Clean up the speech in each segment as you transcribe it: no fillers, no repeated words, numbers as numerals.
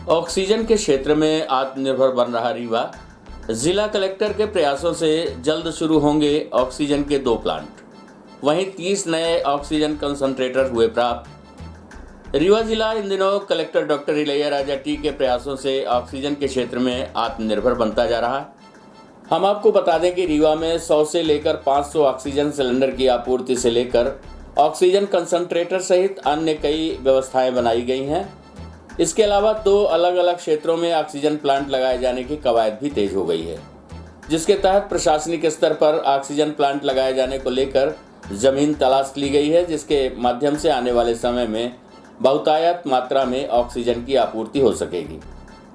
Oxygen के क्षेत्र में आत्मनिर्भर बन रहा रीवा। जिला कलेक्टर के प्रयासों से जल्द शुरू होंगे ऑक्सीजन के 2 प्लांट। वहीं 30 नए ऑक्सीजन कंसंट्रेटर हुए प्राप्त। रीवा जिला इन दिनों कलेक्टर डॉक्टर इलैया टी के प्रयासों से ऑक्सीजन के क्षेत्र में आत्मनिर्भर बनता जा रहा है। हम आपको बता दें कि रीवा में 100 से लेकर 500 ऑक्सीजन सिलेंडर की आपूर्ति से लेकर ऑक्सीजन कंसंट्रेटर सहित अन्य कई व्यवस्थाएं बनाई गई हैं। इसके अलावा 2 अलग अलग क्षेत्रों में ऑक्सीजन प्लांट लगाए जाने की कवायद भी तेज हो गई है, जिसके तहत प्रशासनिक स्तर पर ऑक्सीजन प्लांट लगाए जाने को लेकर जमीन तलाश ली गई है, जिसके माध्यम से आने वाले समय में बहुतायत मात्रा में ऑक्सीजन की आपूर्ति हो सकेगी।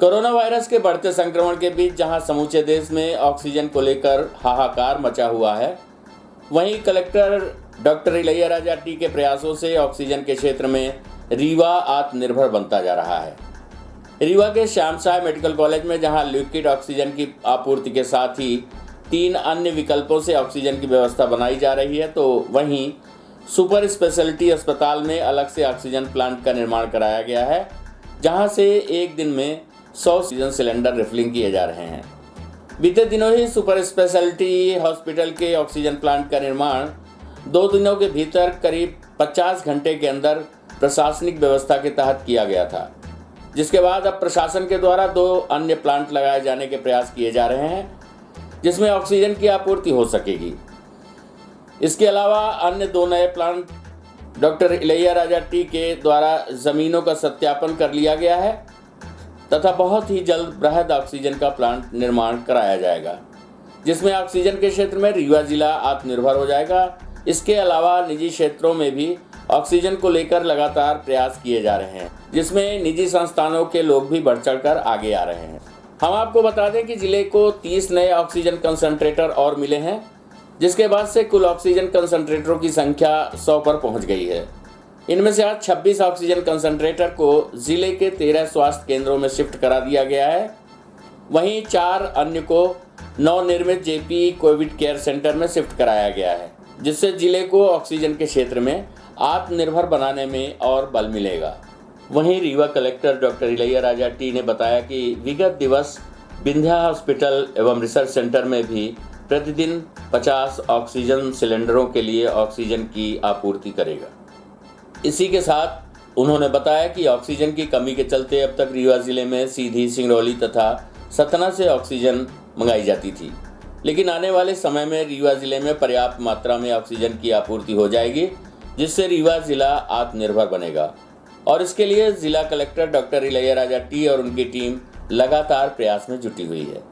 कोरोना वायरस के बढ़ते संक्रमण के बीच जहां समूचे देश में ऑक्सीजन को लेकर हाहाकार मचा हुआ है, वहीं कलेक्टर डॉक्टर इलैया टी के प्रयासों से ऑक्सीजन के क्षेत्र में रीवा आत्मनिर्भर बनता जा रहा है। रीवा के श्याम साय मेडिकल कॉलेज में जहां लिक्विड ऑक्सीजन की आपूर्ति के साथ ही 3 अन्य विकल्पों से ऑक्सीजन की व्यवस्था बनाई जा रही है, तो वहीं सुपर स्पेशलिटी अस्पताल में अलग से ऑक्सीजन प्लांट का निर्माण कराया गया है, जहां से एक दिन में 100 ऑक्सीजन सिलेंडर रिफिलिंग किए जा रहे हैं। बीते दिनों ही सुपर स्पेशलिटी हॉस्पिटल के ऑक्सीजन प्लांट का निर्माण 2 दिनों के भीतर करीब 50 घंटे के अंदर प्रशासनिक व्यवस्था के तहत किया गया था, जिसके बाद अब प्रशासन के द्वारा 2 अन्य प्लांट लगाए जाने के प्रयास किए जा रहे हैं, जिसमें ऑक्सीजन की आपूर्ति हो सकेगी। इसके अलावा अन्य 2 नए प्लांट डॉक्टर इलैया टी के द्वारा जमीनों का सत्यापन कर लिया गया है तथा बहुत ही जल्द बृहद ऑक्सीजन का प्लांट निर्माण कराया जाएगा, जिसमें ऑक्सीजन के क्षेत्र में रीवा जिला आत्मनिर्भर हो जाएगा। इसके अलावा निजी क्षेत्रों में भी ऑक्सीजन को लेकर लगातार प्रयास किए जा रहे हैं, जिसमें निजी संस्थानों के लोग भी बढ़ चढ़कर आगे आ रहे हैं। हम आपको बता दें कि जिले को 30 नए ऑक्सीजन कंसंट्रेटर और मिले हैं, जिसके बाद से कुल ऑक्सीजन कंसंट्रेटरों की संख्या 100 पर पहुंच गई है। इनमें से आज 26 ऑक्सीजन कंसंट्रेटर को जिले के 13 स्वास्थ्य केंद्रों में शिफ्ट करा दिया गया है। वहीं 4 अन्य को नवनिर्मित जेपी कोविड केयर सेंटर में शिफ्ट कराया गया है, जिससे जिले को ऑक्सीजन के क्षेत्र में आत्मनिर्भर बनाने में और बल मिलेगा। वहीं रीवा कलेक्टर डॉक्टर इलैया टी ने बताया कि विगत दिवस विंध्या हॉस्पिटल एवं रिसर्च सेंटर में भी प्रतिदिन 50 ऑक्सीजन सिलेंडरों के लिए ऑक्सीजन की आपूर्ति करेगा। इसी के साथ उन्होंने बताया कि ऑक्सीजन की कमी के चलते अब तक रीवा जिले में सीधी, सिंगरौली तथा सतना से ऑक्सीजन मंगाई जाती थी, लेकिन आने वाले समय में रीवा जिले में पर्याप्त मात्रा में ऑक्सीजन की आपूर्ति हो जाएगी, जिससे रीवा जिला आत्मनिर्भर बनेगा। और इसके लिए जिला कलेक्टर डॉक्टर इलैया टी और उनकी टीम लगातार प्रयास में जुटी हुई है।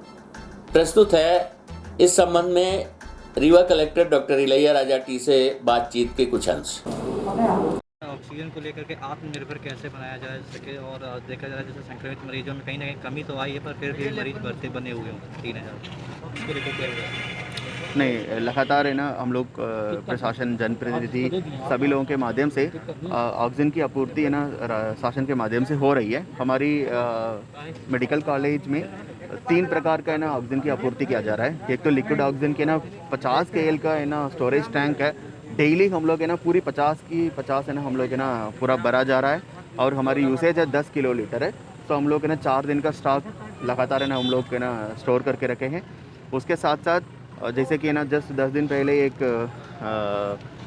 प्रस्तुत है इस संबंध में रीवा कलेक्टर डॉक्टर इलैया टी से बातचीत के कुछ अंश। ऑक्सीजन को लेकर के आत्मनिर्भर कैसे बनाया जा सके, और देखा जा रहा है जैसे संक्रमित मरीजों में कहीं ना कहीं कमी तो आई है, पर फिर भी मरीज बढ़ते बने हुए हैं 3000। इसको लेकर क्या होगा? नहीं, लगातार है ना हम लोग प्रशासन, जनप्रतिनिधि सभी लोगों के माध्यम से ऑक्सीजन की आपूर्ति है ना शासन के माध्यम से हो रही है। हमारी मेडिकल कॉलेज में 3 प्रकार का है ना ऑक्सीजन की आपूर्ति किया जा रहा है। एक तो लिक्विड ऑक्सीजन के ना 50 KL का है ना स्टोरेज टैंक है। डेली हम लोग है ना पूरी 50 है ना हम लोग है ना पूरा भरा जा रहा है, और हमारी यूसेज है 10 किलोलीटर है। तो हम लोग है ना 4 दिन का स्टॉक लगातार है ना हम लोग है ना स्टोर करके रखे हैं। उसके साथ साथ जैसे कि ना जस्ट 10 दिन पहले एक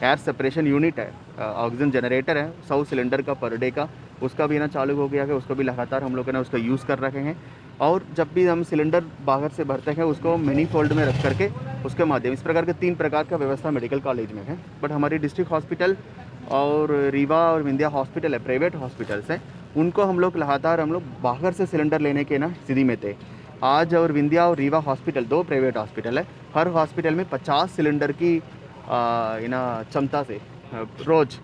एयर सेपरेशन यूनिट है, ऑक्सीजन जनरेटर है 100 सिलेंडर का पर डे का, उसका भी ना चालू हो गया है। उसको भी लगातार हम लोग है ना उसका यूज़ कर रहे हैं। और जब भी हम सिलेंडर बाहर से भरते हैं उसको मिनी फोल्ड में रख करके उसके माध्यम, इस प्रकार के 3 प्रकार का व्यवस्था मेडिकल कॉलेज में है। बट हमारी डिस्ट्रिक्ट हॉस्पिटल और रीवा और विंध्या हॉस्पिटल है, प्राइवेट हॉस्पिटल्स हैं, उनको हम लोग लगातार हम लोग बाहर से सिलेंडर लेने के ना स्थिति में थे। आज और विंध्या और रीवा हॉस्पिटल 2 प्राइवेट हॉस्पिटल है, हर हॉस्पिटल में 50 सिलेंडर की ना क्षमता से रोज़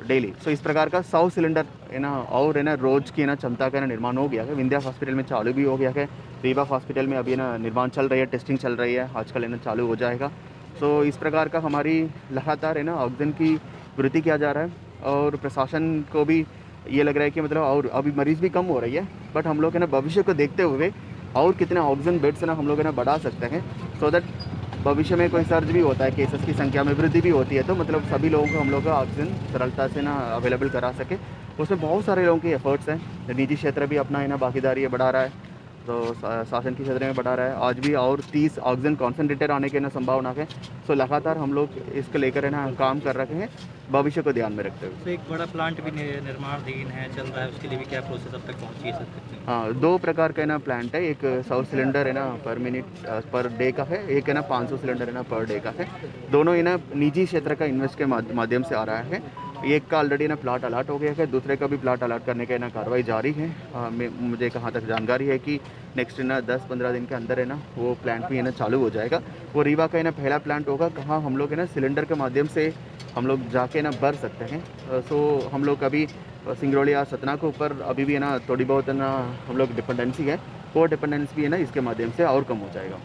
डेली। सो इस प्रकार का 100 सिलेंडर है ना और है ना रोज़ की ना क्षमता का ना निर्माण हो गया है। विंध्या हॉस्पिटल में चालू भी हो गया है। रीवा हॉस्पिटल में अभी ना निर्माण चल रही है, टेस्टिंग चल रही है, आजकल है ना चालू हो जाएगा। सो इस प्रकार का हमारी लगातार है ना ऑक्सीजन की वृद्धि किया जा रहा है, और प्रशासन को भी ये लग रहा है कि मतलब और अभी मरीज़ भी कम हो रही है, बट हम लोग है ना भविष्य को देखते हुए और कितने ऑक्सीजन बेड्स है ना हम लोग है ना बढ़ा सकते हैं, सो दैट भविष्य में कोई सर्ज भी होता है, केसेस की संख्या में वृद्धि भी होती है, तो मतलब सभी लोगों को हम लोग का ऑक्सीजन सरलता से ना अवेलेबल करा सके। उसमें बहुत सारे लोगों के एफर्ट्स हैं। निजी क्षेत्र भी अपना है ना भागीदारी बढ़ा रहा है, तो शासन की क्षेत्र में बढ़ा रहा है। आज भी और 30 ऑक्सीजन कॉन्सेंट्रेटर आने के ना संभावना है। सो लगातार हम लोग इसको लेकर है ना काम कर रहे हैं, भविष्य को ध्यान में रखते हुए। तो एक बड़ा प्लांट भी निर्माणाधीन है, चल रहा है, उसके लिए भी क्या प्रोसेस अब तक पहुँची है सर? हाँ, 2 प्रकार का है ना प्लांट है। एक 100 सिलेंडर है ना पर मिनट पर डे का है, एक है ना 500 सिलेंडर है ना पर डे का है। दोनों है ना निजी क्षेत्र का इन्वेस्ट के माध्यम से आ रहा है। एक का ऑलरेडी ना प्लाट अलाट हो गया है, दूसरे का भी प्लाट अलाट करने का ना कार्रवाई जारी है। मुझे कहाँ तक जानकारी है कि नेक्स्ट ना 10-15 दिन के अंदर है ना वो प्लांट भी है ना चालू हो जाएगा। वो रीवा का है ना पहला प्लांट होगा, कहाँ हम लोग है ना सिलेंडर के माध्यम से हम लोग जाके ना भर सकते हैं। सो हम लोग अभी सिंगरौली या सतना के ऊपर अभी भी है ना थोड़ी बहुत है ना हम लोग डिपेंडेंसी है, वो डिपेंडेंसी भी है ना इसके माध्यम से और कम हो जाएगा।